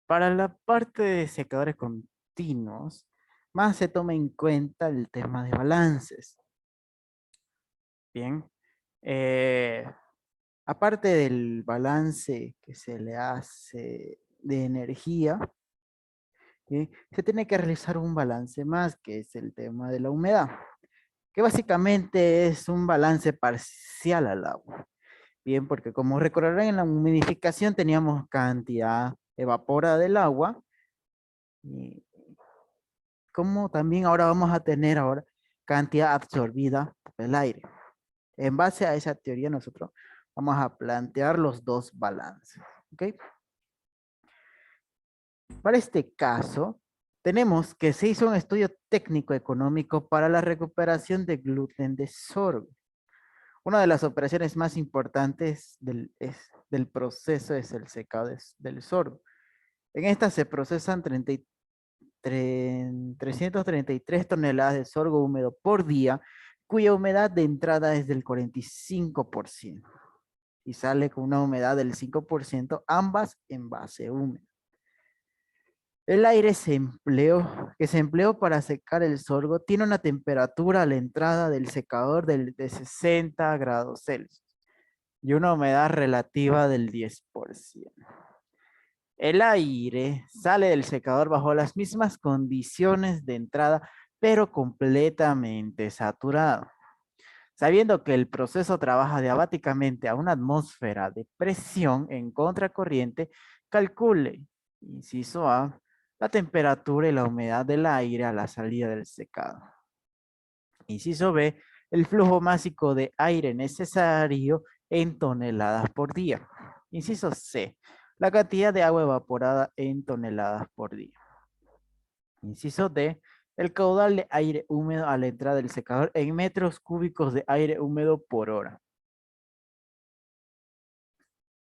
Para la parte de secadores continuos, más se toma en cuenta el tema de balances. Bien. Eh, Aparte del balance que se le hace de energía, ¿sí? Se tiene que realizar un balance más, que es el tema de la humedad, que básicamente es un balance parcial al agua. Bien, porque como recordarán en la humidificación teníamos cantidad evaporada del agua, y como también ahora vamos a tener ahora cantidad absorbida por el aire. En base a esa teoría nosotros vamos a plantear los dos balances. ¿Ok? Para este caso, tenemos que se hizo un estudio técnico económico para la recuperación de gluten de sorgo. Una de las operaciones más importantes del proceso es el secado del sorgo. En esta se procesan 333 toneladas de sorgo húmedo por día, cuya humedad de entrada es del 45% y sale con una humedad del 5%, ambas en base húmeda. El aire que se empleó para secar el sorgo tiene una temperatura a la entrada del secador de 60 grados Celsius y una humedad relativa del 10%. El aire sale del secador bajo las mismas condiciones de entrada, pero completamente saturado. Sabiendo que el proceso trabaja diabáticamente a una atmósfera de presión en contracorriente, calcule, inciso A, la temperatura y la humedad del aire a la salida del secado. Inciso B, el flujo másico de aire necesario en toneladas por día. Inciso C, la cantidad de agua evaporada en toneladas por día. Inciso D, el caudal de aire húmedo a la entrada del secador en metros cúbicos de aire húmedo por hora.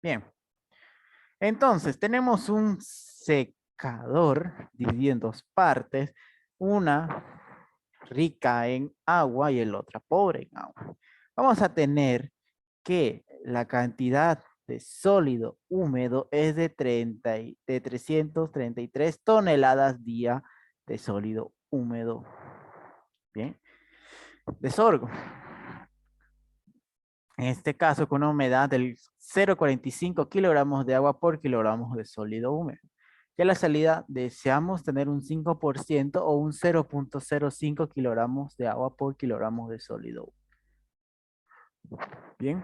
Bien, entonces tenemos un secador dividido en dos partes, una rica en agua y el otra pobre en agua. Vamos a tener que la cantidad de sólido húmedo es de 333 toneladas día de sólido húmedo. Bien, de sorgo. En este caso, con una humedad del 0,45 kilogramos de agua por kilogramos de sólido húmedo. Y a la salida deseamos tener un 5% o un 0,05 kilogramos de agua por kilogramos de sólido húmedo. Bien,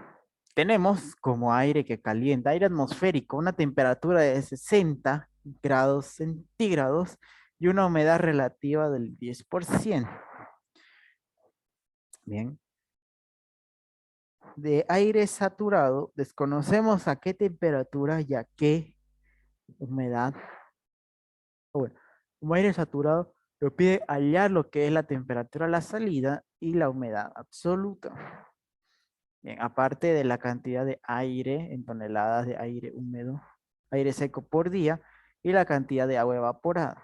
tenemos como aire que calienta, aire atmosférico, una temperatura de 60 grados centígrados y una humedad relativa del 10%. Bien, de aire saturado, desconocemos a qué temperatura y a qué humedad. Bueno, como aire saturado, lo pide hallar lo que es la temperatura a la salida y la humedad absoluta. Bien, aparte de la cantidad de aire en toneladas de aire húmedo, aire seco por día y la cantidad de agua evaporada.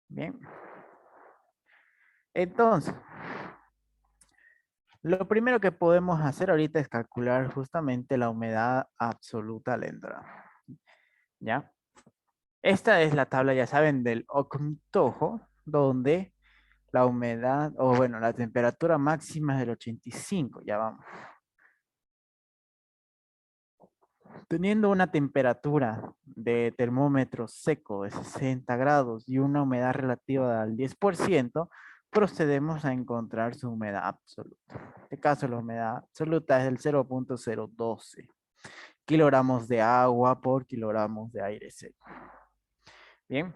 Bien, entonces, lo primero que podemos hacer ahorita es calcular justamente la humedad absoluta al entrar. ¿Ya? Esta es la tabla, ya saben, del ocmtojo, donde la humedad, o bueno, la temperatura máxima es del 85, ya vamos. Teniendo una temperatura de termómetro seco de 60 grados y una humedad relativa al 10%, procedemos a encontrar su humedad absoluta. En este caso, la humedad absoluta es del 0,012 kilogramos de agua por kilogramos de aire seco. Bien.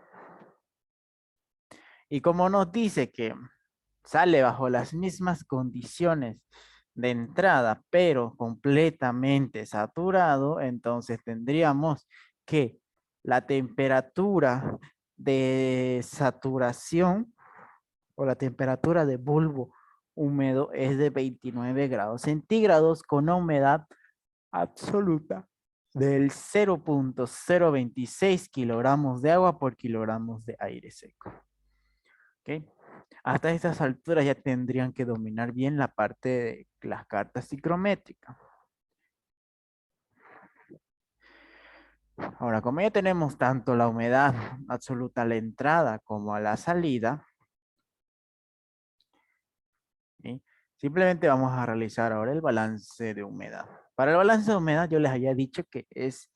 Y como nos dice que sale bajo las mismas condiciones de entrada, pero completamente saturado, entonces tendríamos que la temperatura de saturación o la temperatura de bulbo húmedo es de 29 grados centígrados con una humedad absoluta del 0,026 kilogramos de agua por kilogramos de aire seco. ¿Ok? Hasta estas alturas ya tendrían que dominar bien la parte de las cartas psicométricas. Ahora, como ya tenemos tanto la humedad absoluta a la entrada como a la salida, ¿sí? Simplemente vamos a realizar ahora el balance de humedad. Para el balance de humedad yo les había dicho que es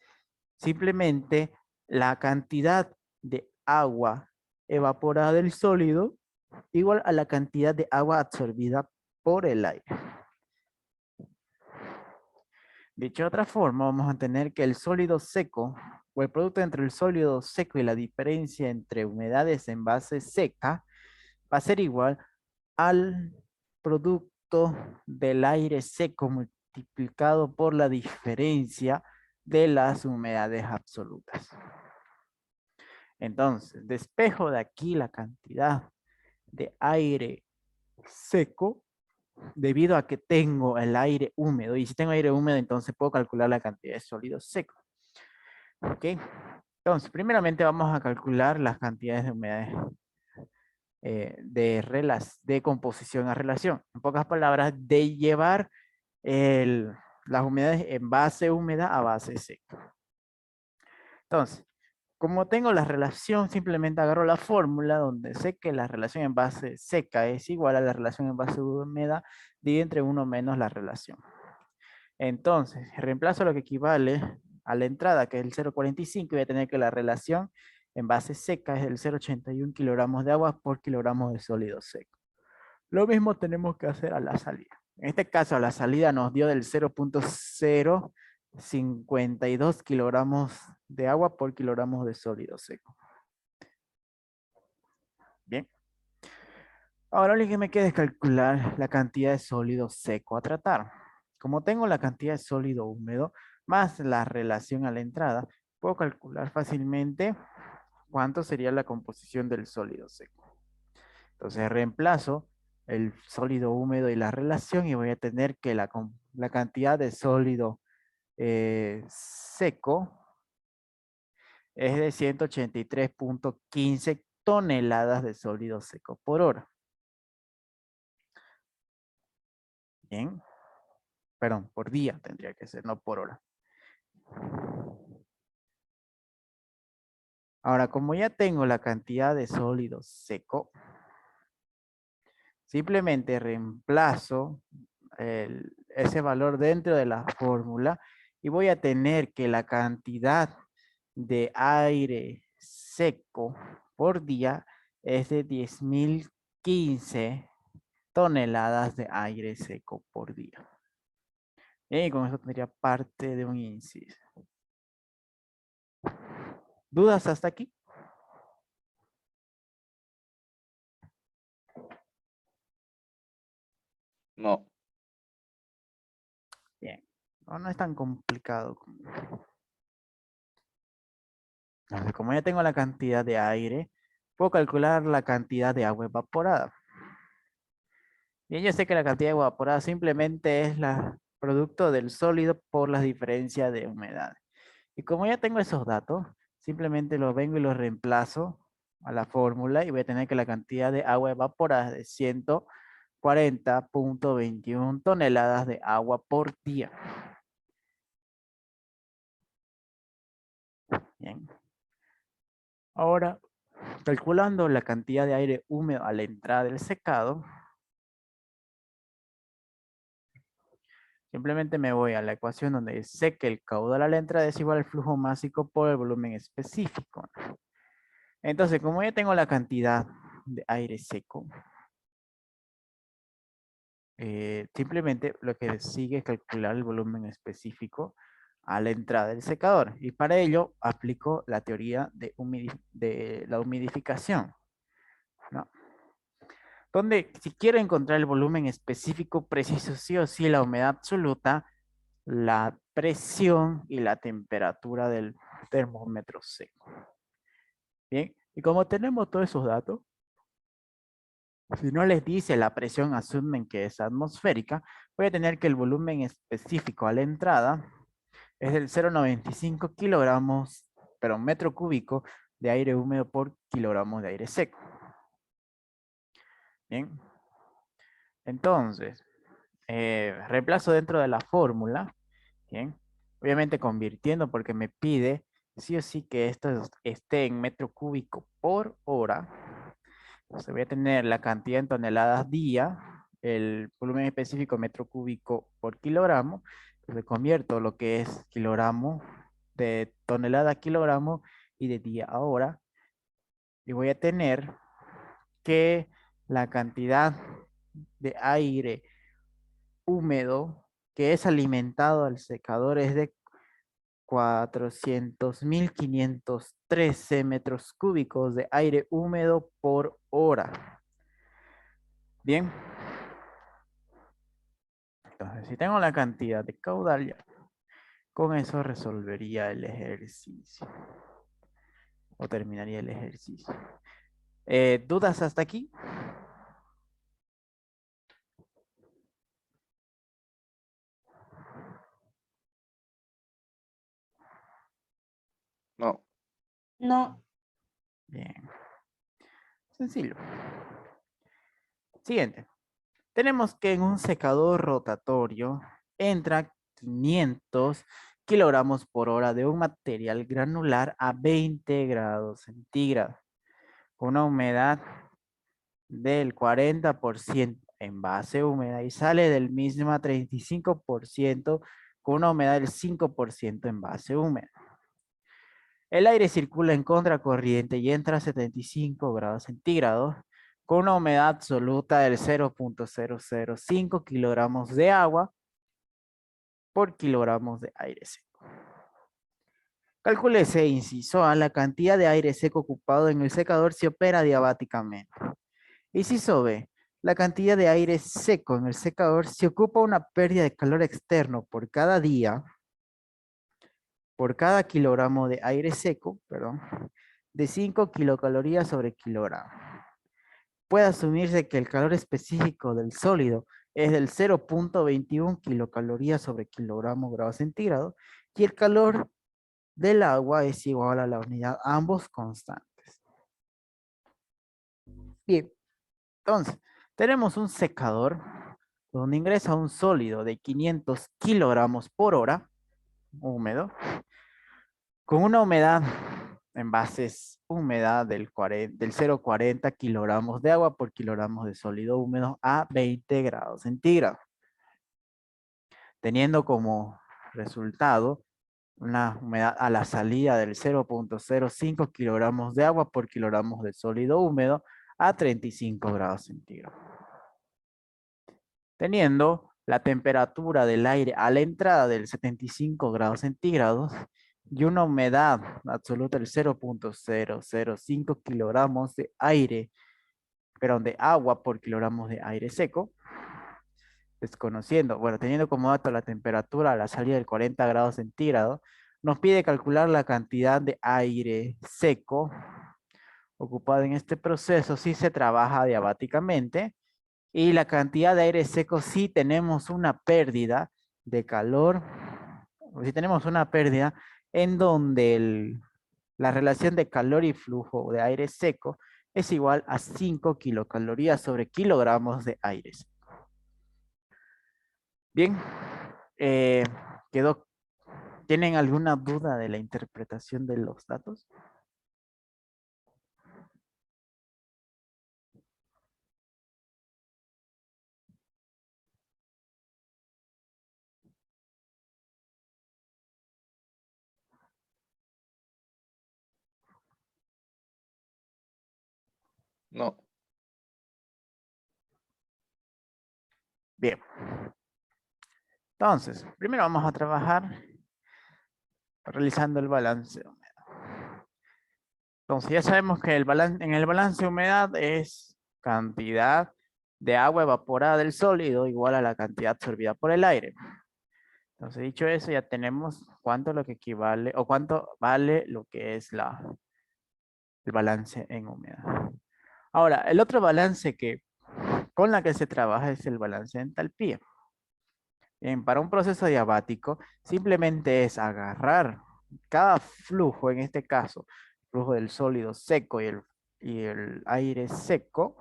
simplemente la cantidad de agua evaporada del sólido igual a la cantidad de agua absorbida por el aire. Dicho de otra forma, vamos a tener que el sólido seco o el producto entre el sólido seco y la diferencia entre humedades en base seca va a ser igual al producto del aire seco multiplicado por la diferencia de las humedades absolutas. Entonces, despejo de aquí la cantidad de aire seco debido a que tengo el aire húmedo. Y si tengo aire húmedo, entonces puedo calcular la cantidad de sólido seco. ¿Ok? Entonces, primeramente vamos a calcular las cantidades de humedades de composición a relación. En pocas palabras, de llevar las humedades en base húmeda a base seca. Entonces, como tengo la relación, simplemente agarro la fórmula donde sé que la relación en base seca es igual a la relación en base húmeda, dividido entre 1 menos la relación. Entonces, reemplazo lo que equivale a la entrada, que es el 0,45, y voy a tener que la relación en base seca es el 0,81 kilogramos de agua por kilogramos de sólido seco. Lo mismo tenemos que hacer a la salida. En este caso, a la salida nos dio del 0,052 kilogramos de agua por kilogramos de sólido seco. Bien. Ahora lo que me queda es calcular la cantidad de sólido seco a tratar. Como tengo la cantidad de sólido húmedo más la relación a la entrada, puedo calcular fácilmente cuánto sería la composición del sólido seco. Entonces reemplazo el sólido húmedo y la relación y voy a tener que la cantidad de sólido seco es de 183,15 toneladas de sólido seco por hora. Bien, perdón, por día tendría que ser, no por hora. Ahora, como ya tengo la cantidad de sólido seco, simplemente reemplazo ese valor dentro de la fórmula y voy a tener que la cantidad de aire seco por día es de 10.015 toneladas de aire seco por día. Y con eso tendría parte de un inciso. ¿Dudas hasta aquí? No. Bien. No, no es tan complicado. Entonces, como ya tengo la cantidad de aire, puedo calcular la cantidad de agua evaporada. Bien, yo sé que la cantidad de agua evaporada simplemente es la producto del sólido por la diferencia de humedad. Y como ya tengo esos datos, simplemente los vengo y los reemplazo a la fórmula y voy a tener que la cantidad de agua evaporada es de 140,21 toneladas de agua por día. Bien. Ahora, calculando la cantidad de aire húmedo a la entrada del secado, simplemente me voy a la ecuación donde sé que el caudal a la entrada es igual al flujo másico por el volumen específico. Entonces, como ya tengo la cantidad de aire seco, simplemente lo que sigue es calcular el volumen específico a la entrada del secador. Y para ello aplico la teoría de la humidificación, ¿no? Donde si quiero encontrar el volumen específico preciso, sí o sí la humedad absoluta, la presión y la temperatura del termómetro seco. Bien, y como tenemos todos esos datos, si no les dice la presión, asumen que es atmosférica, voy a tener que el volumen específico a la entrada es del 0,95 kilogramos, pero metro cúbico de aire húmedo por kilogramos de aire seco. Bien, entonces, reemplazo dentro de la fórmula, bien, obviamente convirtiendo porque me pide sí o sí que esto esté en metro cúbico por hora. Entonces voy a tener la cantidad en toneladas día, el volumen específico metro cúbico por kilogramo. Entonces convierto lo que es kilogramo de tonelada a kilogramo y de día a hora. Y voy a tener que la cantidad de aire húmedo que es alimentado al secador es de 400.513 metros cúbicos de aire húmedo por hora. Bien. Entonces, si tengo la cantidad de caudal, ya, con eso resolvería el ejercicio. O terminaría el ejercicio. ¿Dudas hasta aquí? No. No. Bien. Sencillo. Siguiente. Tenemos que en un secador rotatorio entra 500 kilogramos por hora de un material granular a 20 grados centígrados, con una humedad del 40% en base húmeda y sale del mismo a 35% con una humedad del 5% en base húmeda. El aire circula en contracorriente y entra a 75 grados centígrados con una humedad absoluta del 0.005 kilogramos de agua por kilogramos de aire seco. Calcúlese, inciso A, la cantidad de aire seco ocupado en el secador si opera diabáticamente. Inciso B, la cantidad de aire seco en el secador si ocupa una pérdida de calor externo por cada día, por cada kilogramo de aire seco, perdón, de 5 kilocalorías sobre kilogramo. Puede asumirse que el calor específico del sólido es del 0.21 kilocalorías sobre kilogramo grado centígrado y el calor del agua es igual a la unidad, ambos constantes. Bien, entonces, tenemos un secador donde ingresa un sólido de 500 kilogramos por hora, húmedo, con una humedad en bases humedad del 0,40 kilogramos de agua por kilogramos de sólido húmedo a 20 grados centígrados, teniendo como resultado una humedad a la salida del 0.05 kilogramos de agua por kilogramos de sólido húmedo a 35 grados centígrados. Teniendo la temperatura del aire a la entrada del 75 grados centígrados y una humedad absoluta del 0.005 kilogramos de aire, perdón, de agua por kilogramos de aire seco, desconociendo, bueno, teniendo como dato la temperatura a la salida del 40 grados centígrados, nos pide calcular la cantidad de aire seco ocupado en este proceso si se trabaja diabáticamente y la cantidad de aire seco si tenemos una pérdida de calor, o si tenemos una pérdida en donde la relación de calor y flujo de aire seco es igual a 5 kilocalorías sobre kilogramos de aire seco. Bien, eh, quedó. ¿Tienen alguna duda de la interpretación de los datos? No. Bien. Entonces, primero vamos a trabajar realizando el balance de humedad. Entonces, ya sabemos que en el balance de humedad es cantidad de agua evaporada del sólido igual a la cantidad absorbida por el aire. Entonces, dicho eso, ya tenemos cuánto lo que equivale o cuánto vale lo que es el balance en humedad. Ahora, el otro balance con la que se trabaja es el balance de entalpía. Bien, para un proceso diabático, simplemente es agarrar cada flujo, en este caso, el flujo del sólido seco y el aire seco,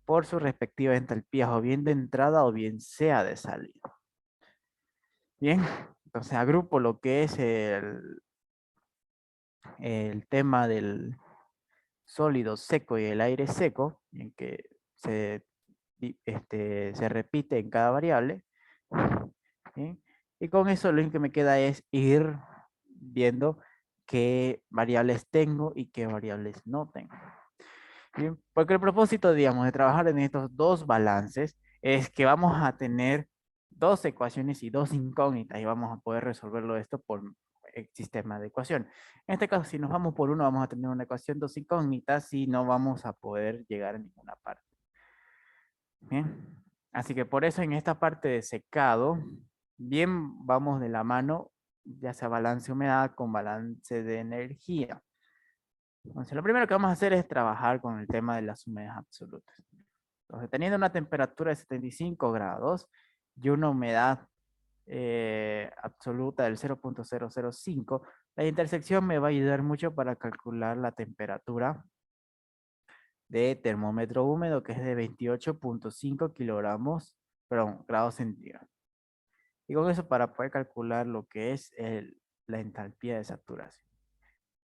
por sus respectivas entalpías, o bien de entrada o bien sea de salida. Bien, entonces agrupo lo que es el tema del sólido seco y el aire seco, en que se repite en cada variable. ¿Sí? Y con eso lo único que me queda es ir viendo qué variables tengo y qué variables no tengo. ¿Sí? Porque el propósito, digamos, de trabajar en estos dos balances es que vamos a tener dos ecuaciones y dos incógnitas y vamos a poder resolverlo esto por el sistema de ecuación. En este caso, si nos vamos por uno, vamos a tener una ecuación, dos incógnitas y no vamos a poder llegar a ninguna parte. Bien. Así que por eso en esta parte de secado, bien vamos de la mano, ya sea balance humedad con balance de energía. Entonces, lo primero que vamos a hacer es trabajar con el tema de las humedades absolutas. Entonces, teniendo una temperatura de 75 grados y una humedad absoluta del 0.005, la intersección me va a ayudar mucho para calcular la temperatura de termómetro húmedo, que es de 28.5 kilogramos, perdón, grados centígrados. Y con eso para poder calcular lo que es la entalpía de saturación.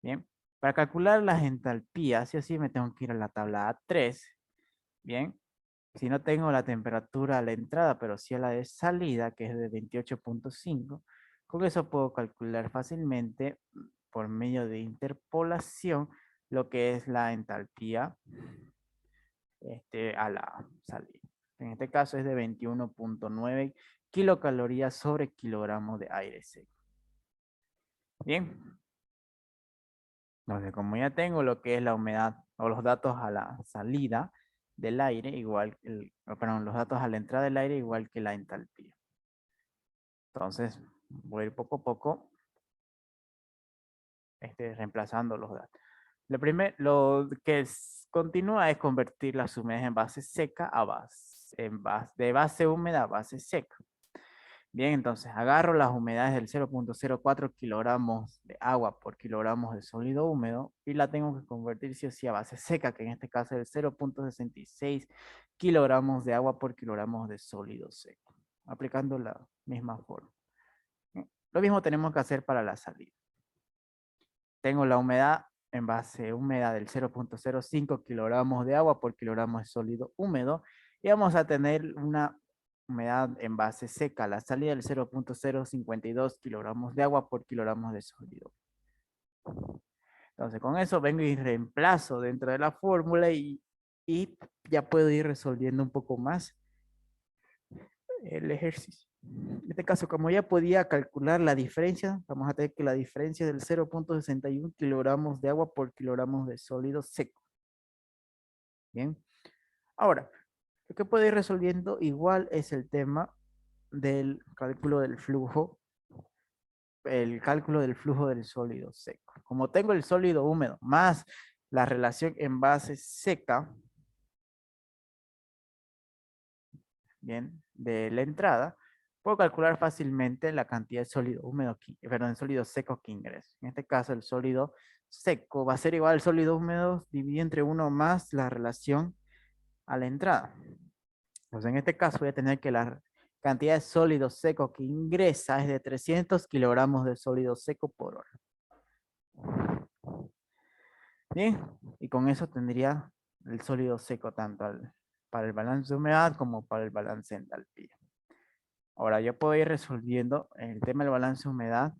Bien, para calcular las entalpías, sí o sí me tengo que ir a la tabla A3. Bien, si no tengo la temperatura a la entrada, pero sí a la de salida, que es de 28.5, con eso puedo calcular fácilmente por medio de interpolación lo que es la entalpía a la salida. En este caso es de 21.9 kilocalorías sobre kilogramo de aire seco. Bien, entonces como ya tengo lo que es la humedad o los datos a la salida del aire, igual que perdón, los datos a la entrada del aire, igual que la entalpía. Entonces voy a ir poco a poco reemplazando los datos. Lo que continúa es convertir las humedades en base seca a de base húmeda a base seca. Bien, entonces agarro las humedades del 0.04 kilogramos de agua por kilogramos de sólido húmedo y la tengo que convertir sí o sí a base seca, que en este caso es el 0.66 kilogramos de agua por kilogramos de sólido seco, aplicando la misma forma. Lo mismo tenemos que hacer para la salida. Tengo la humedad en base húmeda del 0.05 kilogramos de agua por kilogramo de sólido húmedo y vamos a tener una humedad en base seca, la salida del 0.052 kilogramos de agua por kilogramos de sólido. Entonces con eso vengo y reemplazo dentro de la fórmula y ya puedo ir resolviendo un poco más el ejercicio. En este caso, como ya podía calcular la diferencia, vamos a tener que la diferencia es del 0.61 kilogramos de agua por kilogramos de sólido seco. Bien. Ahora, lo que puedo ir resolviendo igual es el tema del cálculo del flujo, el cálculo del flujo del sólido seco. Como tengo el sólido húmedo más la relación en base seca, bien, de la entrada, puedo calcular fácilmente la cantidad de sólido húmedo, perdón, sólido seco que ingresa. En este caso, el sólido seco va a ser igual al sólido húmedo dividido entre 1 más la relación a la entrada. Pues en este caso voy a tener que la cantidad de sólido seco que ingresa es de 300 kilogramos de sólido seco por hora. Bien, y con eso tendría el sólido seco tanto para el balance de humedad como para el balance de entalpía. Ahora yo puedo ir resolviendo el tema del balance de humedad,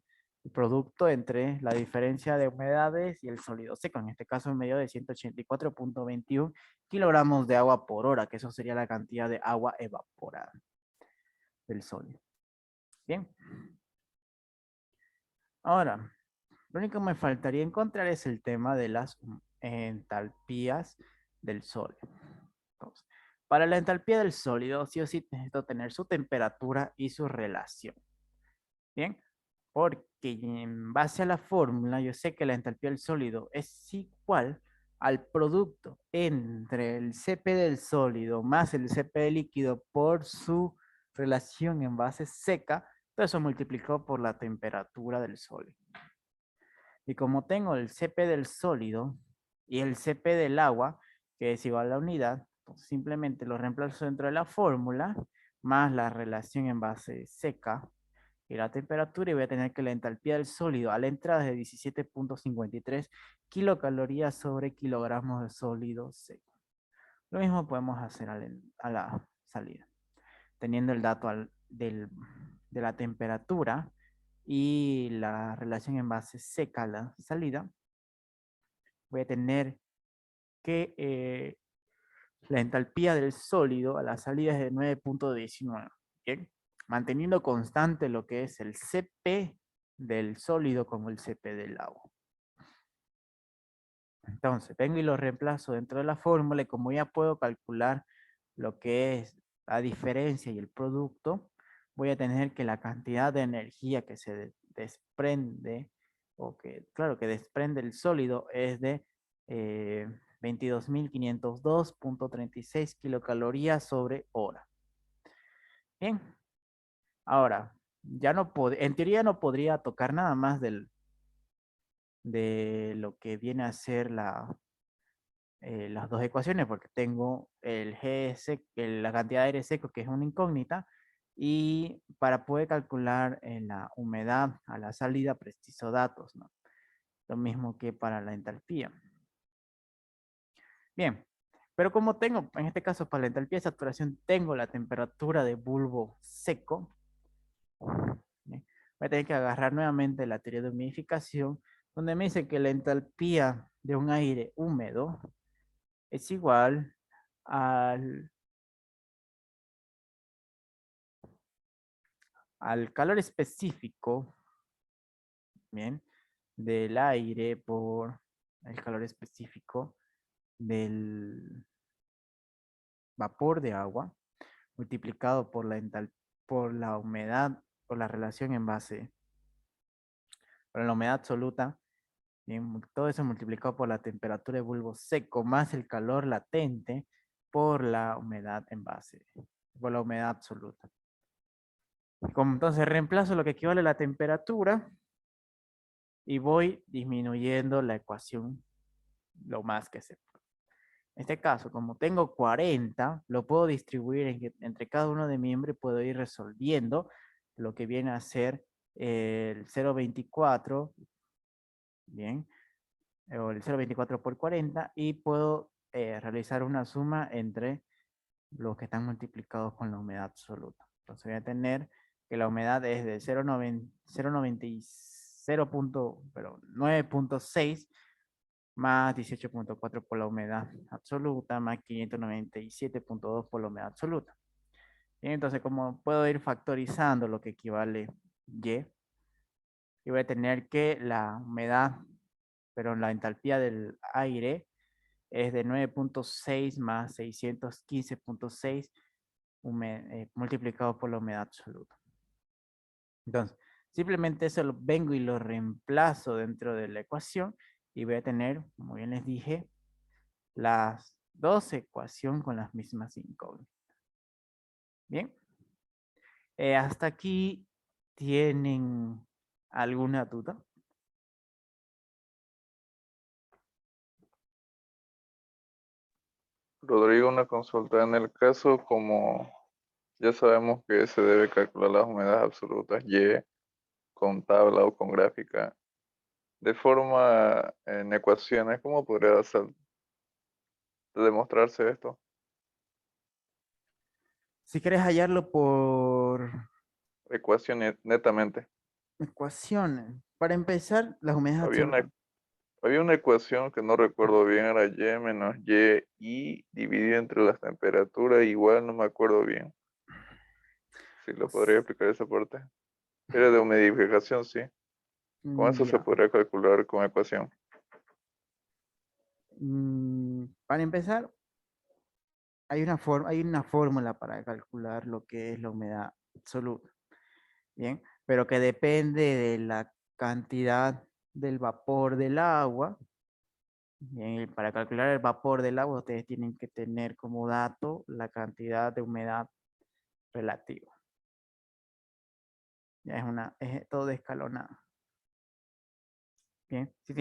el producto entre la diferencia de humedades y el sólido seco. En este caso, un medio de 184.21 kilogramos de agua por hora, que eso sería la cantidad de agua evaporada del sólido. Bien. Ahora, lo único que me faltaría encontrar es el tema de las entalpías del sólido. Entonces, para la entalpía del sólido, sí o sí necesito tener su temperatura y su relación. Bien, porque en base a la fórmula yo sé que la entalpía del sólido es igual al producto entre el Cp del sólido más el Cp del líquido por su relación en base seca, todo eso multiplicado por la temperatura del sólido. Y como tengo el Cp del sólido y el Cp del agua, que es igual a la unidad, pues simplemente lo reemplazo dentro de la fórmula más la relación en base seca y la temperatura, y voy a tener que la entalpía del sólido a la entrada es de 17.53 kilocalorías sobre kilogramos de sólido seco. Lo mismo podemos hacer a la salida. Teniendo el dato de la temperatura y la relación en base seca a la salida, voy a tener que la entalpía del sólido a la salida es de 9.19. ¿Bien? Manteniendo constante lo que es el Cp del sólido como el Cp del agua. Entonces, vengo y lo reemplazo dentro de la fórmula y como ya puedo calcular lo que es la diferencia y el producto, voy a tener que la cantidad de energía que se desprende, o que, claro, que desprende el sólido es de 22.502.36 kilocalorías sobre hora. Bien, ahora, ya no en teoría no podría tocar nada más de lo que viene a ser las dos ecuaciones, porque tengo el GS, la cantidad de aire seco, que es una incógnita, y para poder calcular la humedad a la salida preciso datos, ¿no? Lo mismo que para la entalpía. Bien, pero como tengo, en este caso para la entalpía de saturación, tengo la temperatura de bulbo seco, ¿bien? Voy a tener que agarrar nuevamente la teoría de humidificación, donde me dice que la entalpía de un aire húmedo es igual al calor específico, bien, del aire por el calor específico del vapor de agua multiplicado por la humedad, por la relación en base, por la humedad absoluta, bien, todo eso multiplicado por la temperatura de bulbo seco más el calor latente por la humedad en base, por la humedad absoluta. Como entonces reemplazo lo que equivale a la temperatura y voy disminuyendo la ecuación lo más que se puede. En este caso, como tengo 40, lo puedo distribuir entre cada uno de miembros y puedo ir resolviendo lo que viene a ser el 0,24, bien, o el 0,24 por 40, y puedo realizar una suma entre los que están multiplicados con la humedad absoluta. Entonces voy a tener que la humedad es de 9.6 más 18.4 por la humedad absoluta, más 597.2 por la humedad absoluta. Bien, entonces, como puedo ir factorizando lo que equivale Y, y voy a tener que la humedad, pero la entalpía del aire es de 9.6 más 615.6 multiplicado por la humedad absoluta. Entonces, simplemente eso lo vengo y lo reemplazo dentro de la ecuación y voy a tener, como bien les dije, las dos ecuaciones con las mismas incógnitas. Bien, hasta aquí tienen alguna duda. Rodrigo, una consulta. En el caso, como ya sabemos que se debe calcular las humedades absolutas Y con tabla o con gráfica, de forma en ecuaciones, ¿cómo podría demostrarse esto? Si quieres hallarlo por Ecuaciones netamente. ecuaciones, para empezar, las humedades Había una, absolutas. había una ecuación que no recuerdo bien, era Y menos Y dividido entre las temperaturas, igual no me acuerdo bien. Si lo podría explicar esa parte. Era de humidificación, sí. Con eso se Ya. podría calcular con ecuación. Para empezar, hay una fórmula para calcular lo que es la humedad absoluta. Bien, pero que depende de la cantidad del vapor del agua. Bien, para calcular el vapor del agua, ustedes tienen que tener como dato la cantidad de humedad relativa. Ya es todo escalonado. Bien, si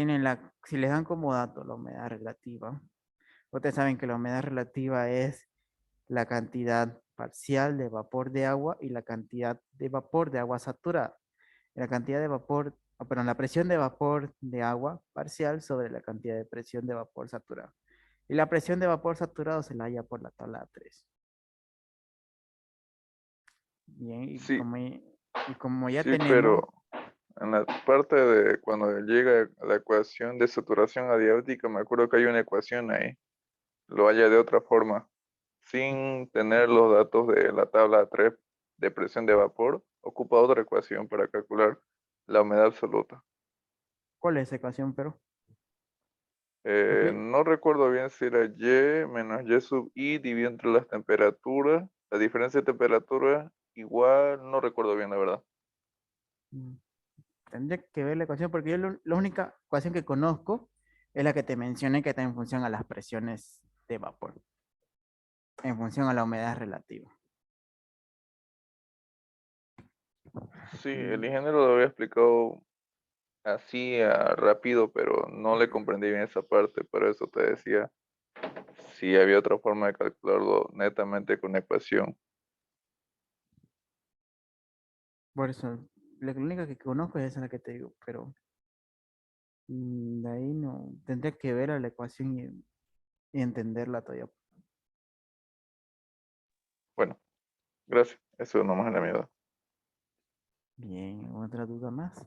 les dan como dato la humedad relativa, ustedes saben que la humedad relativa es la cantidad parcial de vapor de agua y la cantidad de vapor de agua saturada. La cantidad de vapor, perdón, la presión de vapor de agua parcial sobre la cantidad de presión de vapor saturado. Y la presión de vapor saturado se la halla por la tabla 3. Bien, Sí, y como ya sí, tenemos, pero en la parte de cuando llega a la ecuación de saturación adiabática, me acuerdo que hay una ecuación ahí. Lo haya de otra forma, sin tener los datos de la tabla 3 de presión de vapor, ocupa otra ecuación para calcular la humedad absoluta. ¿cuál es esa ecuación, pero? Porque, No recuerdo bien si era Y menos Y sub I dividido entre las temperaturas, la diferencia de temperatura, igual no recuerdo bien la verdad. mm, tendría que ver la ecuación, porque yo la única ecuación que conozco es la que te mencioné, que está en función a las presiones de vapor, en función a la humedad relativa. Sí, el Mm, ingeniero lo había explicado así rápido, pero no le comprendí bien esa parte, por eso te decía si había otra forma de calcularlo netamente con ecuación. Por eso, la única que conozco es esa la que te digo, pero de ahí no, tendría que ver a la ecuación y entenderla todavía. Bueno, gracias. Eso nomás era mi duda. Bien, ¿otra duda más?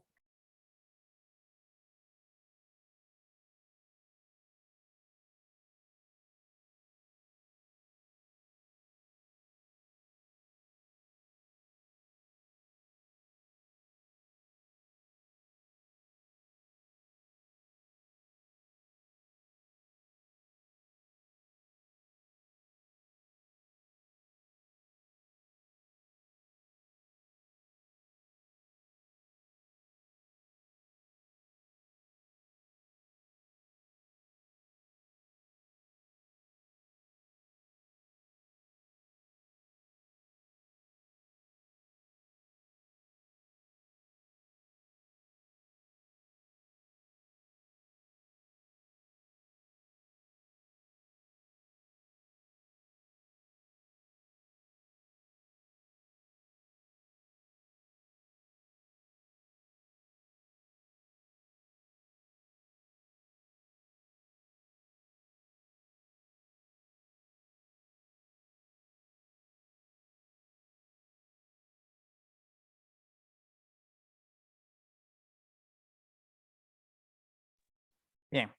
Bien,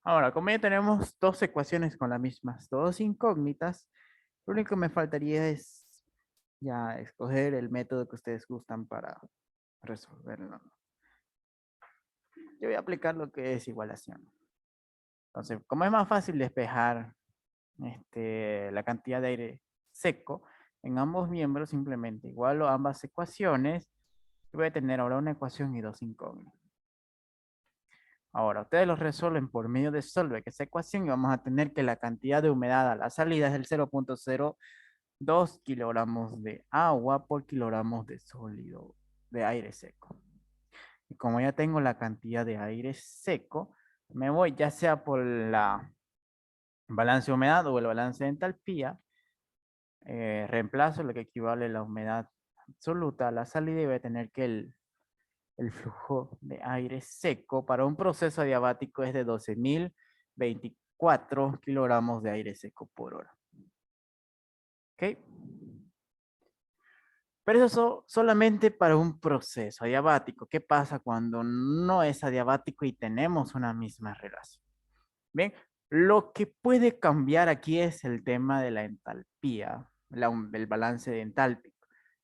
ahora, como ya tenemos dos ecuaciones con las mismas, dos incógnitas, lo único que me faltaría es ya escoger el método que ustedes gustan para resolverlo. Yo voy a aplicar lo que es igualación. Entonces, como es más fácil despejar la cantidad de aire seco en ambos miembros, simplemente igualo ambas ecuaciones. Y voy a tener ahora una ecuación y dos incógnitas. Ahora, ustedes lo resuelven por medio de Solveig esa ecuación y vamos a tener que la cantidad de humedad a la salida es el 0.02 kilogramos de agua por kilogramos de sólido de aire seco. Y como ya tengo la cantidad de aire seco, me voy ya sea por la balance de humedad o el balance de entalpía, reemplazo lo que equivale a la humedad absoluta a la salida y voy a tener que el flujo de aire seco para un proceso adiabático es de 12.024 kilogramos de aire seco por hora. ¿Ok? Pero eso solamente para un proceso adiabático. ¿Qué pasa cuando no es adiabático y tenemos una misma relación? Bien, lo que puede cambiar aquí es el tema de la entalpía, el balance de entálpico.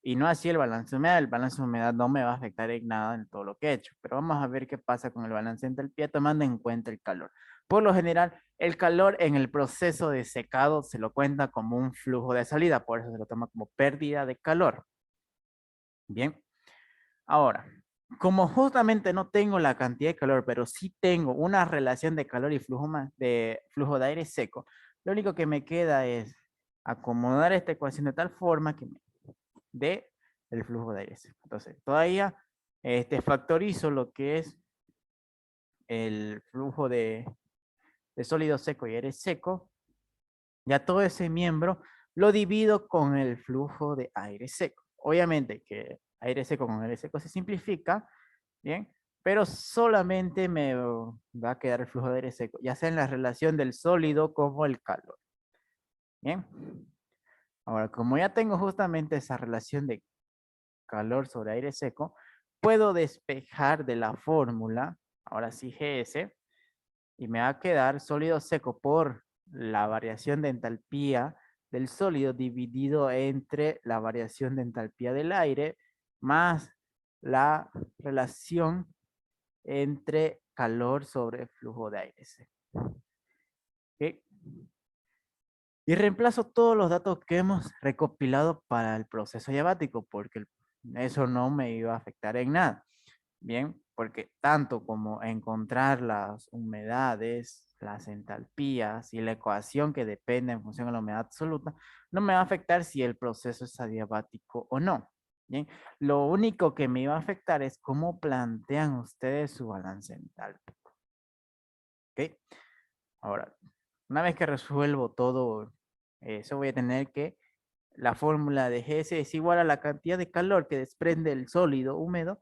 Y no así el balance de humedad. El balance de humedad no me va a afectar en nada en todo lo que he hecho. Pero vamos a ver qué pasa con el balance de entalpía tomando en cuenta el calor. Por lo general, el calor en el proceso de secado se lo cuenta como un flujo de salida. Por eso se lo toma como pérdida de calor. Bien, ahora, como justamente no tengo la cantidad de calor, pero sí tengo una relación de calor y flujo de aire seco, lo único que me queda es acomodar esta ecuación de tal forma que me dé el flujo de aire seco. Entonces, todavía factorizo lo que es el flujo de sólido seco y aire seco. Ya todo ese miembro lo divido con el flujo de aire seco. Obviamente que aire seco con aire seco se simplifica, ¿bien? Pero solamente me va a quedar el flujo de aire seco, ya sea en la relación del sólido como el calor. Bien. Ahora, como ya tengo justamente esa relación de calor sobre aire seco, puedo despejar de la fórmula, ahora sí GS, y me va a quedar sólido seco por la variación de entalpía del sólido dividido entre la variación de entalpía del aire más la relación entre calor sobre flujo de aire seco. ¿Okay? Y reemplazo todos los datos que hemos recopilado para el proceso diabático, porque eso no me iba a afectar en nada. Bien, porque tanto como encontrar las humedades, las entalpías y la ecuación que depende en función de la humedad absoluta, no me va a afectar si el proceso es adiabático o no. Bien, lo único que me iba a afectar es cómo plantean ustedes su balance entálpico. ¿Ok? Ahora, una vez que resuelvo todo eso, voy a tener que la fórmula de GS es igual a la cantidad de calor que desprende el sólido húmedo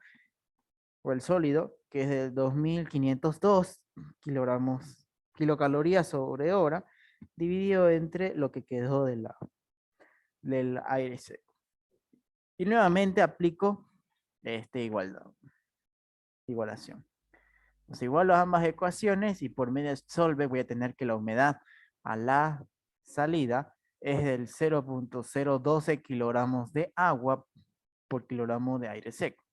o el sólido, que es de 2502 kilocalorías sobre hora, dividido entre lo que quedó del aire seco. Y nuevamente aplico igualación. Entonces igualo ambas ecuaciones y por medio de solve voy a tener que la humedad a la salida es del 0.012 kilogramos de agua por kilogramo de aire seco.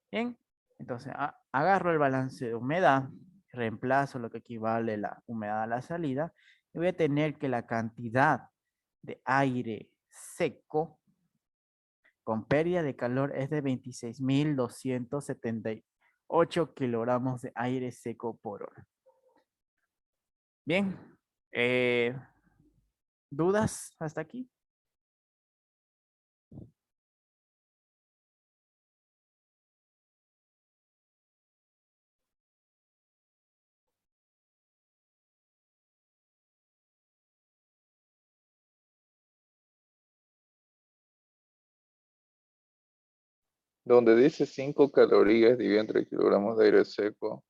Bien, entonces agarro el balance de humedad, reemplazo lo que equivale la humedad a la salida y voy a tener que la cantidad de aire seco con pérdida de calor es de 26.278 kilogramos de aire seco por hora. Bien, ¿dudas hasta aquí? Donde dice 5 calorías dividido entre kilogramos de aire seco,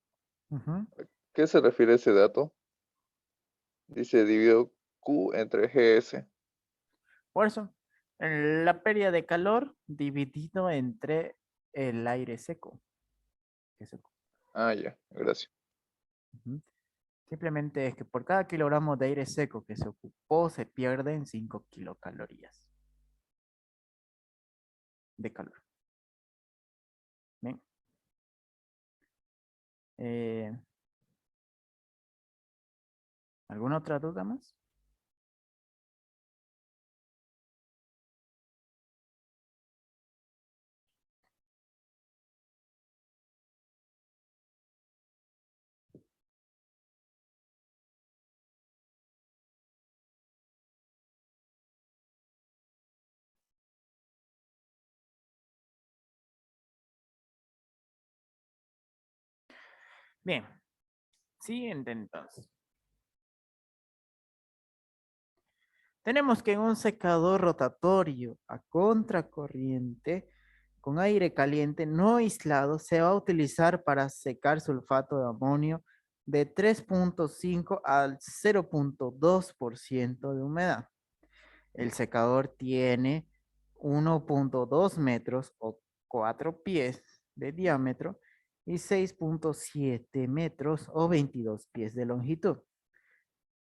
Ujú. ¿qué se refiere a ese dato? Dice dividido Q entre GS. Por eso, la pérdida de calor dividido entre el aire seco. Que se Ah, ya, gracias. Ujú. Simplemente es que por cada kilogramo de aire seco que se ocupó, se pierden 5 kilocalorías de calor. Bien. Eh, ¿Alguna otra duda más? Bien. Siguiente entonces. Tenemos que en un secador rotatorio a contracorriente con aire caliente no aislado se va a utilizar para secar sulfato de amonio de 3.5 al 0.2% de humedad. El secador tiene 1.2 metros o 4 pies de diámetro y 6.7 metros o 22 pies de longitud.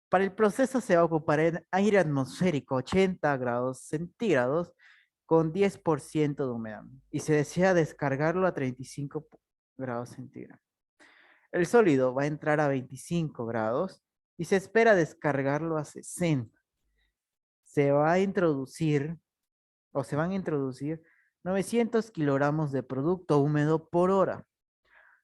Para el proceso se va a ocupar en aire atmosférico 80 grados centígrados con 10% de humedad y se desea descargarlo a 35 grados centígrados. El sólido va a entrar a 25 grados y se espera descargarlo a 60. Se va a introducir o se van a introducir 900 kilogramos de producto húmedo por hora.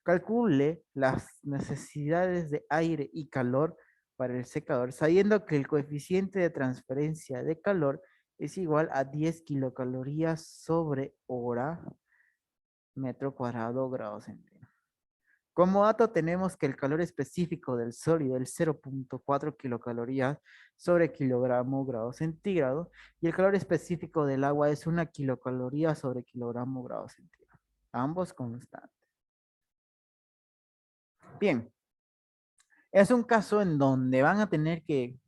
Calcule las necesidades de aire y calor para el secador, sabiendo que el coeficiente de transferencia de calor es igual a 10 kilocalorías sobre hora metro cuadrado grado centígrado. Como dato tenemos que el calor específico del sólido es 0.4 kilocalorías sobre kilogramo grado centígrado y el calor específico del agua es 1 kilocaloría sobre kilogramo grado centígrado. Ambos constantes. Bien, es un caso en donde van a tener que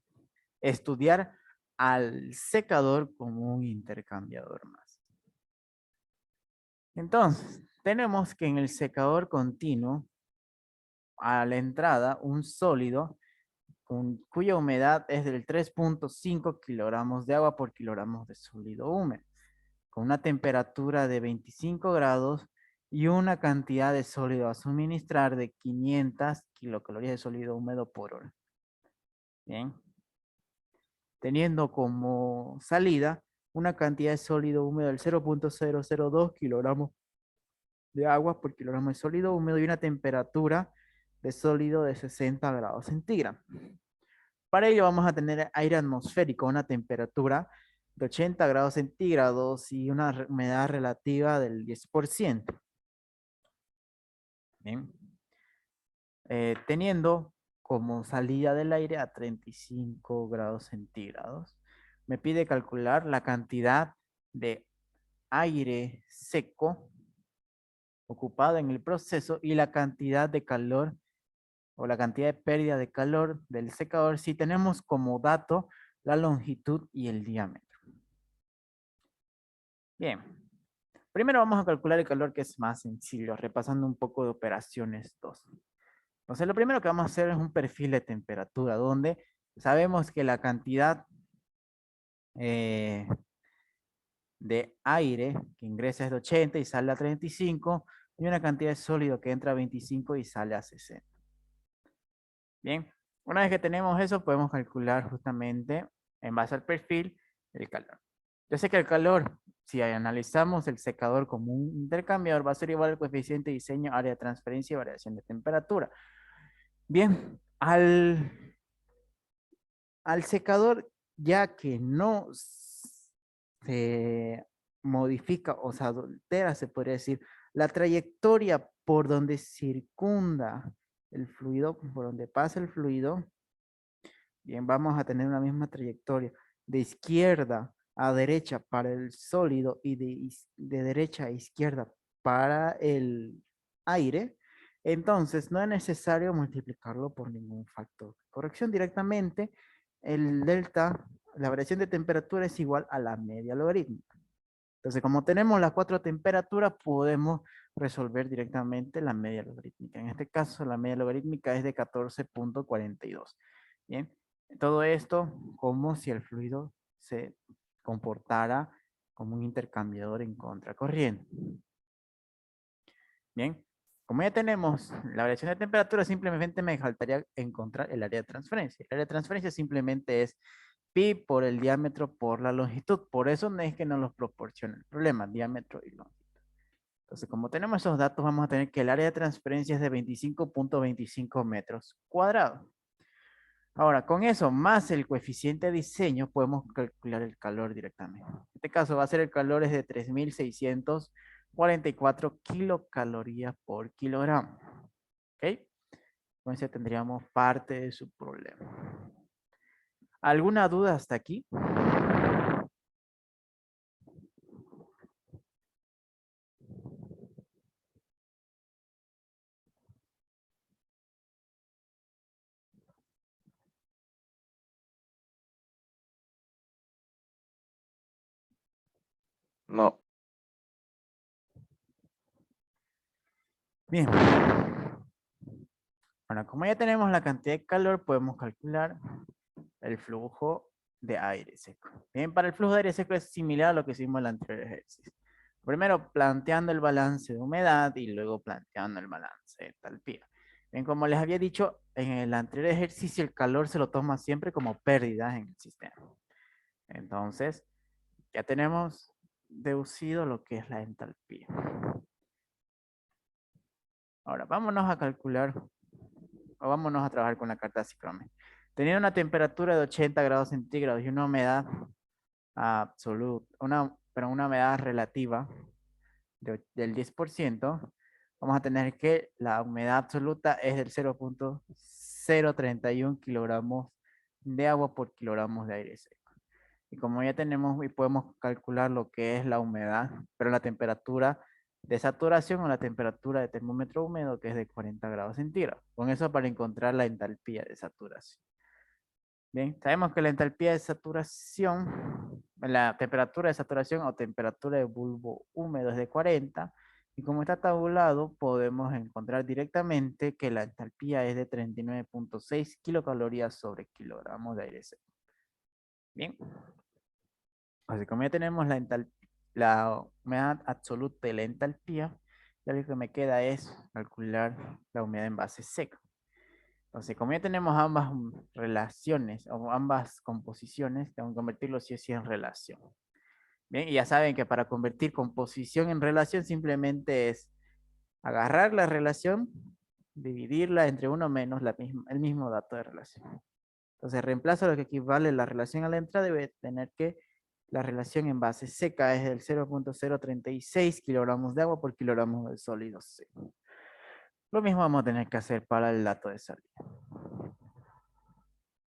estudiar al secador como un intercambiador más. Entonces, tenemos que en el secador continuo, a la entrada, un sólido cuya humedad es del 3.5 kilogramos de agua por kilogramos de sólido húmedo, con una temperatura de 25 grados y una cantidad de sólido a suministrar de 500 kilocalorías de sólido húmedo por hora. Bien. Teniendo como salida una cantidad de sólido húmedo del 0.002 kilogramos de agua por kilogramo de sólido húmedo y una temperatura de sólido de 60 grados centígrados. Para ello vamos a tener aire atmosférico, una temperatura de 80 grados centígrados y una humedad relativa del 10%. Bien. Teniendo como salida del aire a 35 grados centígrados. Me pide calcular la cantidad de aire seco ocupado en el proceso y la cantidad de calor o la cantidad de pérdida de calor del secador si tenemos como dato la longitud y el diámetro. Bien, primero vamos a calcular el calor, que es más sencillo, repasando un poco de operaciones 2. Entonces lo primero que vamos a hacer es un perfil de temperatura donde sabemos que la cantidad de aire que ingresa es de 80 y sale a 35 y una cantidad de sólido que entra a 25 y sale a 60. Bien, una vez que tenemos eso podemos calcular justamente en base al perfil el calor. Yo sé que el calor, si analizamos el secador como un intercambiador, va a ser igual al coeficiente de diseño, área de transferencia y variación de temperatura. Bien, al secador, ya que no se modifica o se adultera, se podría decir, la trayectoria por donde circunda el fluido, por donde pasa el fluido, bien, vamos a tener una misma trayectoria de izquierda a derecha para el sólido y de derecha a izquierda para el aire. Entonces, no es necesario multiplicarlo por ningún factor de corrección. Directamente, el delta, la variación de temperatura es igual a la media logarítmica. Entonces, como tenemos las 4 temperaturas, podemos resolver directamente la media logarítmica. En este caso, la media logarítmica es de 14.42. Bien, todo esto como si el fluido se comportara como un intercambiador en contracorriente. Bien, como ya tenemos la variación de temperatura, simplemente me faltaría encontrar el área de transferencia. El área de transferencia simplemente es pi por el diámetro por la longitud. Por eso no es que nos los proporcione el problema, diámetro y longitud. Entonces, como tenemos esos datos, vamos a tener que el área de transferencia es de 25.25 metros cuadrados. Ahora, con eso más el coeficiente de diseño, podemos calcular el calor directamente. En este caso va a ser el calor es de 3.644 kilocalorías por kilogramo. ¿Ok? Con eso tendríamos parte de su problema. ¿Alguna duda hasta aquí? No. Bien. Bueno, como ya tenemos la cantidad de calor, podemos calcular el flujo de aire seco. Bien, para el flujo de aire seco es similar a lo que hicimos en el anterior ejercicio. Primero planteando el balance de humedad y luego planteando el balance de entalpía. Bien, como les había dicho, en el anterior ejercicio el calor se lo toma siempre como pérdidas en el sistema. Entonces, ya tenemos deducido lo que es la entalpía. Ahora, vámonos a calcular, o vámonos a trabajar con la carta ciclómetro. Teniendo una temperatura de 80 grados centígrados y una humedad absoluta, una humedad relativa del 10%, vamos a tener que la humedad absoluta es del 0.031 kilogramos de agua por kilogramos de aire seco. Y como ya tenemos y podemos calcular lo que es la humedad, pero la temperatura de saturación o la temperatura de termómetro húmedo, que es de 40 grados centígrados. Con eso para encontrar la entalpía de saturación. Bien, sabemos que la entalpía de saturación, la temperatura de saturación o temperatura de bulbo húmedo es de 40, y como está tabulado, podemos encontrar directamente que la entalpía es de 39.6 kilocalorías sobre kilogramos de aire seco. Bien, así como ya tenemos la humedad absoluta y la entalpía, ya lo que me queda es calcular la humedad en base seca. Entonces, como ya tenemos ambas relaciones o ambas composiciones, tengo que convertirlo sí o sí en relación. Bien, y ya saben que para convertir composición en relación simplemente es agarrar la relación, dividirla entre uno menos el mismo dato de relación. Entonces, reemplazo lo que equivale la relación a la entrada, debe tener que la relación en base seca es del 0.036 kilogramos de agua por kilogramos de sólido seco. Lo mismo vamos a tener que hacer para el dato de salida.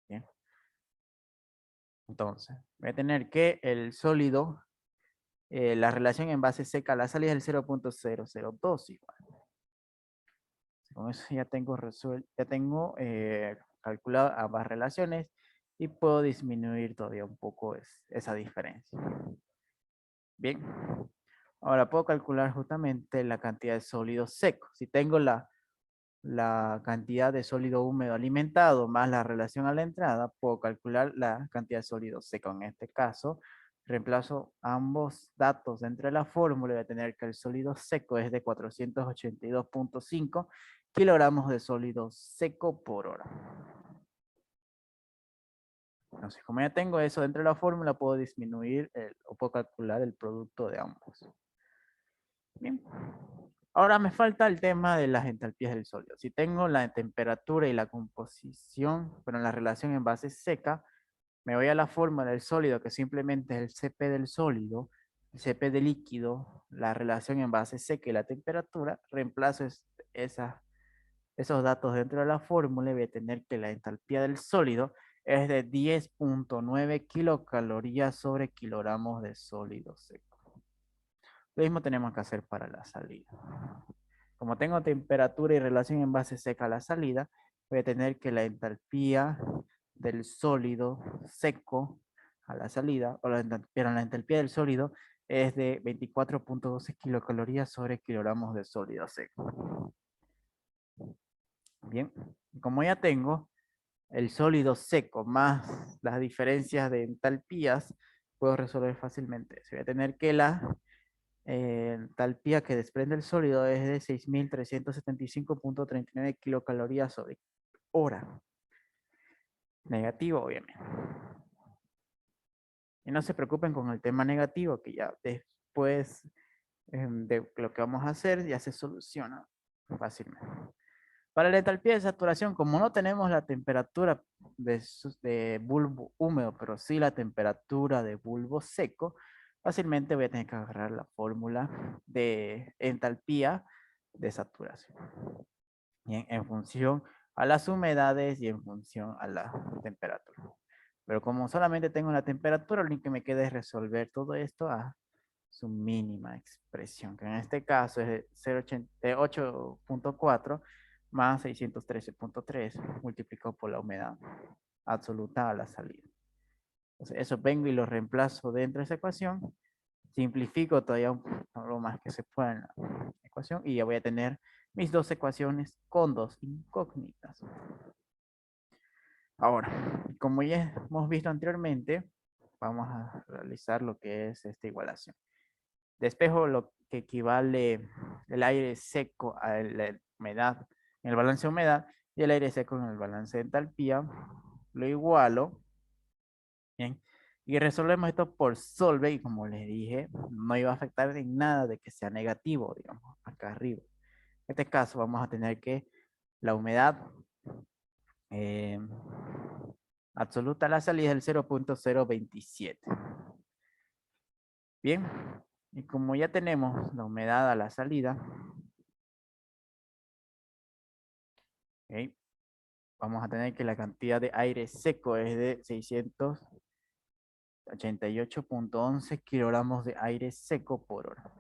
Bien. Entonces, voy a tener que el sólido, la relación en base seca a la salida es el 0.002 igual. Con eso ya tengo calculado ambas relaciones y puedo disminuir todavía un poco esa diferencia. Bien, ahora puedo calcular justamente la cantidad de sólido seco. Si tengo la cantidad de sólido húmedo alimentado más la relación a la entrada, puedo calcular la cantidad de sólido seco. En este caso, reemplazo ambos datos dentro de la fórmula y voy a tener que el sólido seco es de 482.5 kilogramos de sólido seco por hora. Entonces, como ya tengo eso dentro de la fórmula, puedo disminuir o puedo calcular el producto de ambos. Bien. Ahora me falta el tema de las entalpías del sólido. Si tengo la temperatura y la composición, pero en la relación en base seca, me voy a la fórmula del sólido, que simplemente es el Cp del sólido, el Cp del líquido, la relación en base seca y la temperatura, reemplazo esos datos dentro de la fórmula y voy a tener que la entalpía del sólido es de 10.9 kilocalorías sobre kilogramos de sólido seco. Lo mismo tenemos que hacer para la salida. Como tengo temperatura y relación en base seca a la salida, voy a tener que la entalpía del sólido seco a la salida, pero la entalpía del sólido es de 24.12 kilocalorías sobre kilogramos de sólido seco. Bien, como ya tengo el sólido seco más las diferencias de entalpías, puedo resolver fácilmente eso. Voy a tener que la entalpía que desprende el sólido es de 6.375.39 kilocalorías sobre hora. Negativo, obviamente. Y no se preocupen con el tema negativo, que ya después de lo que vamos a hacer ya se soluciona fácilmente. Para la entalpía de saturación, como no tenemos la temperatura de bulbo húmedo, pero sí la temperatura de bulbo seco, fácilmente voy a tener que agarrar la fórmula de entalpía de saturación. Bien, en función a las humedades y en función a la temperatura. Pero como solamente tengo la temperatura, lo único que me queda es resolver todo esto a su mínima expresión, que en este caso es de 8.4 más 613.3 multiplicado por la humedad absoluta a la salida. Entonces, eso vengo y lo reemplazo dentro de esa ecuación, simplifico todavía lo más que se pueda en la ecuación y ya voy a tener mis dos ecuaciones con dos incógnitas. Ahora, como ya hemos visto anteriormente, vamos a realizar lo que es esta igualación. Despejo lo que equivale el aire seco a la humedad en el balance de humedad y el aire seco en el balance de entalpía. Lo igualo. Bien. Y resolvemos esto por solve y como les dije, no iba a afectar en nada de que sea negativo, digamos, acá arriba. En este caso vamos a tener que la humedad absoluta a la salida es el 0.027. Bien, y como ya tenemos la humedad a la salida, Ok. Vamos a tener que la cantidad de aire seco es de 688.11 kilogramos de aire seco por hora.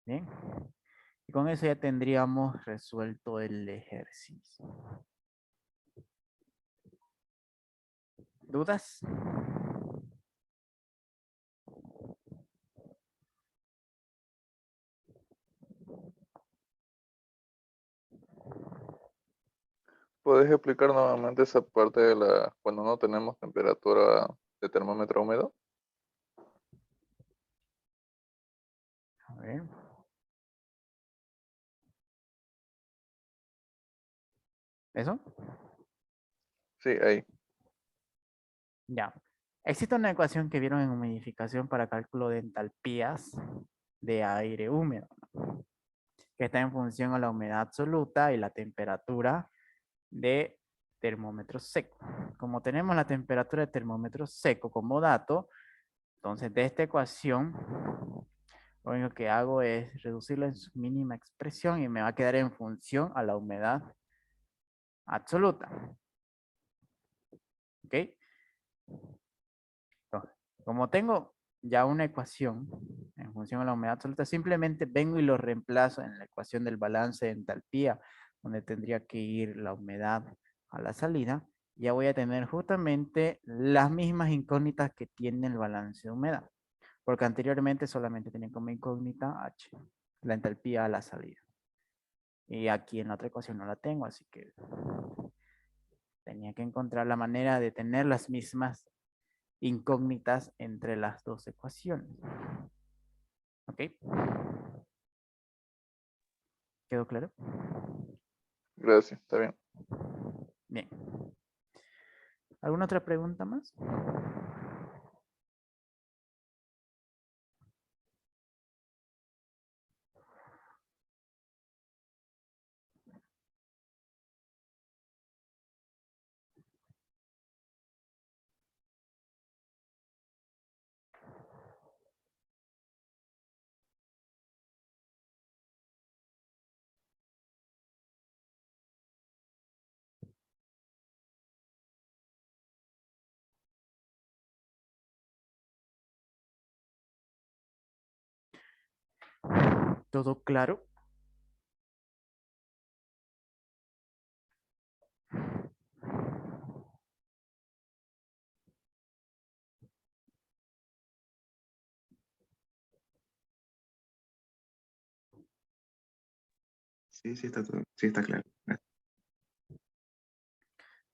Bien. Y con eso ya tendríamos resuelto el ejercicio. ¿Dudas? ¿Puedes explicar nuevamente esa parte de cuando no tenemos temperatura de termómetro húmedo? A ver. ¿Eso? Sí, ahí. Ya. Existe una ecuación que vieron en humidificación para cálculo de entalpías de aire húmedo, que está en función a la humedad absoluta y la temperatura de termómetro seco. Como tenemos la temperatura de termómetro seco como dato, entonces de esta ecuación, lo único que hago es reducirla en su mínima expresión y me va a quedar en función a la humedad absoluta. ¿Ok? Entonces, como tengo ya una ecuación en función a la humedad absoluta, simplemente vengo y lo reemplazo en la ecuación del balance de entalpía, donde tendría que ir la humedad a la salida. Ya voy a tener justamente las mismas incógnitas que tiene el balance de humedad, porque anteriormente solamente tenía como incógnita H, la entalpía a la salida. Y aquí en la otra ecuación no la tengo, así que tenía que encontrar la manera de tener las mismas incógnitas entre las dos ecuaciones. ¿Ok? ¿Quedó claro? Gracias, está bien. Bien. ¿Alguna otra pregunta más? ¿Todo claro? Sí, sí está todo, sí está claro.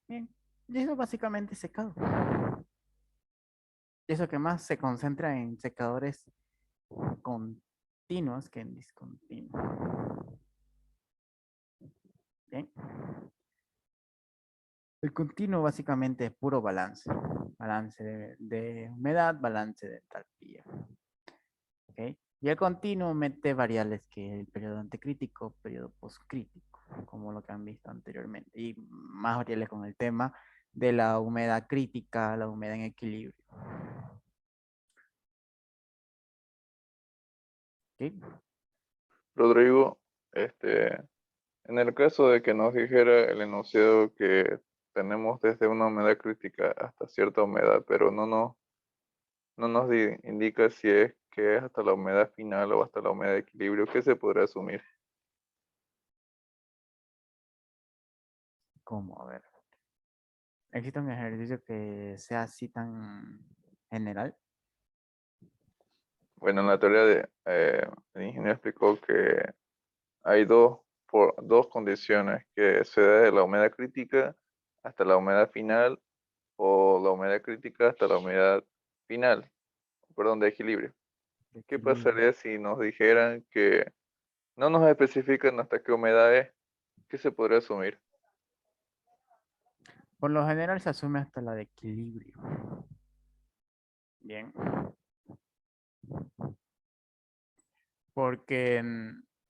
Bien. Y eso básicamente es secado. Y eso que más se concentra en secadores continuos que en discontinuos. Bien. El continuo básicamente es puro balance. Balance de humedad, balance de entalpía. ¿Ok? Y el continuo mete variables que el periodo anticrítico, periodo postcrítico, como lo que han visto anteriormente. Y más variables con el tema de la humedad crítica, la humedad en equilibrio. ¿Ok? Rodrigo, en el caso de que nos dijera el enunciado que tenemos desde una humedad crítica hasta cierta humedad, pero no nos indica si es que es hasta la humedad final o hasta la humedad de equilibrio, ¿qué se podrá asumir? ¿Cómo? A ver. ¿Existe un ejercicio que sea así tan general? Bueno, en la teoría el ingeniero explicó que hay dos condiciones, que se da de la humedad crítica hasta la humedad final o la humedad crítica hasta la humedad final, perdón, de equilibrio. De ¿Qué equilibrio. pasaría si nos dijeran que no nos especifican hasta qué humedad es? ¿Qué se podría asumir? Por lo general se asume hasta la de equilibrio. Bien. Porque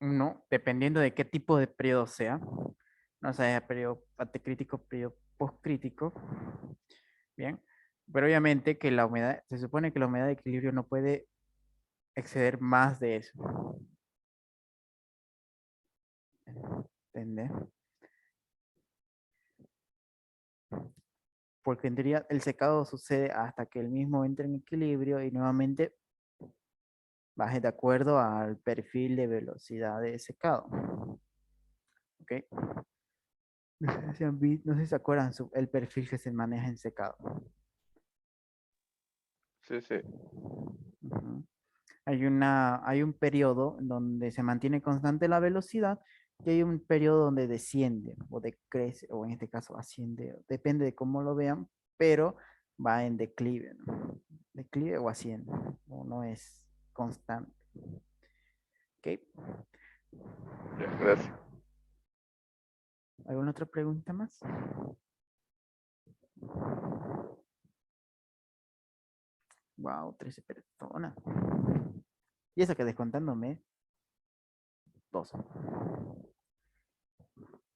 no, dependiendo de qué tipo de periodo sea, no sé, periodo anticrítico, periodo postcrítico, bien, pero obviamente que la humedad, se supone que la humedad de equilibrio no puede exceder más de eso. ¿Entendés? Porque en teoría el secado sucede hasta que el mismo entre en equilibrio y nuevamente baje de acuerdo al perfil de velocidad de secado. ¿Ok? No sé si se acuerdan el perfil que se maneja en secado. Sí, sí. Ujú. Hay un periodo donde se mantiene constante la velocidad y hay un periodo donde desciende o decrece, o en este caso asciende, depende de cómo lo vean, pero va en declive, ¿no? Declive o asciende, o no es constante. ¿Ok? Ya, gracias. ¿Alguna otra pregunta más? Wow, 13 personas. Y eso que descontándome, 2.